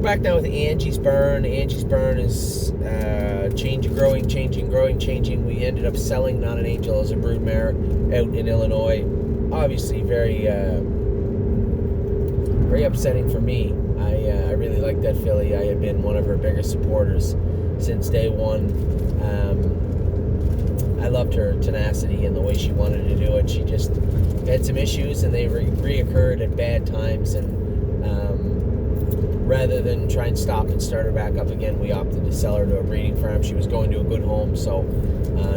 back now with Angie's Burn. Angie's Burn is changing. We ended up selling Not an Angel as a broodmare out in Illinois. Obviously, very upsetting for me. I really like that filly. I had been one of her biggest supporters since day one. I loved her tenacity and the way she wanted to do it. She just had some issues, and they reoccurred at bad times, and rather than try and stop and start her back up again, we opted to sell her to a breeding farm. She was going to a good home, so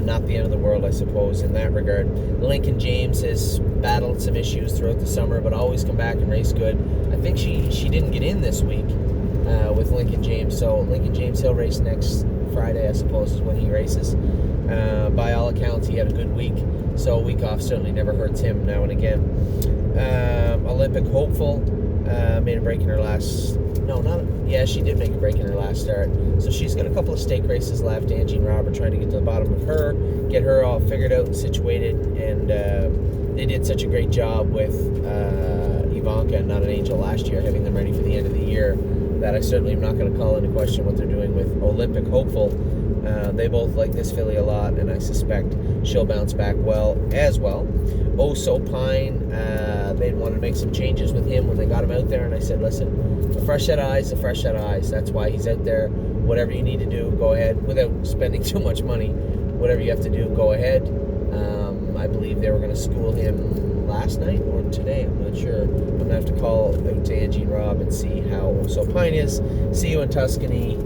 not the end of the world, I suppose, in that regard. Lincoln James has battled some issues throughout the summer, but always come back and race good. I think she didn't get in this week with Lincoln James, so Lincoln James, he'll race next Friday, I suppose, is when he races. By all accounts, he had a good week, so a week off certainly never hurts him now and again. Olympic Hopeful made a break in her last... she did make a break in her last start. So she's got a couple of stake races left. Angie and Rob are trying to get to the bottom of her, get her all figured out and situated, and they did such a great job with Ivanka and Not an Angel last year, having them ready for the end of the year, that I certainly am not going to call into question what they're doing with Olympic Hopeful. They both like this filly a lot, and I suspect she'll bounce back as well. Oh So Pine, they wanted to make some changes with him when they got him out there, and I said, listen, a fresh set of eyes, a fresh set of eyes. That's why he's out there. Whatever you need to do, go ahead, without spending too much money. Whatever you have to do, go ahead. I believe they were going to school him last night or today. I'm not sure. I'm going to have to call out to Angie and Rob and see how Oh So Pine is. See You in Tuscany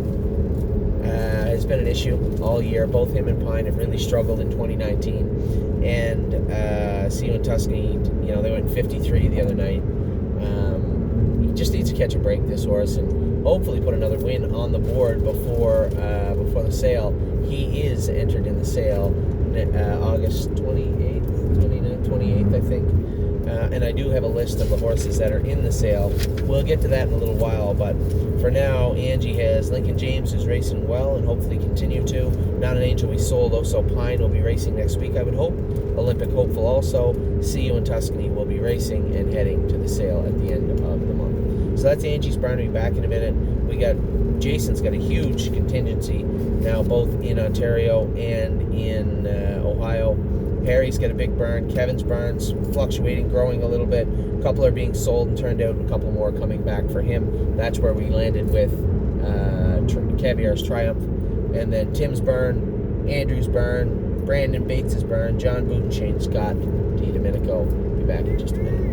has been an issue all year. Both him and Pine have really struggled in 2019. And See You in Tuscany, they went 53 the other night. He just needs to catch a break, this horse, and hopefully put another win on the board before the sale. He is entered in the sale August 28th, I think. And I do have a list of the horses that are in the sale. We'll get to that in a little while, but for now, Angie has Lincoln James, who's racing well and hopefully continue to. Not an Angel we sold. Oh So Pine will be racing next week, I would hope. Olympic Hopeful also. See You in Tuscany will be racing and heading to the sale at the end of the month. So that's Angie's Barn. We'll be back in a minute. Jason's got a huge contingency now, both in Ontario and in Ohio. Harry's got a big burn. Kevin's burns fluctuating, growing a little bit. A couple are being sold and turned out, and a couple more coming back for him. That's where we landed with Caviar's Triumph. And then Tim's burn, Andrew's burn, Brandon Bates's burn, John Booten, Shane Scott, D. Domenico. Be back in just a minute.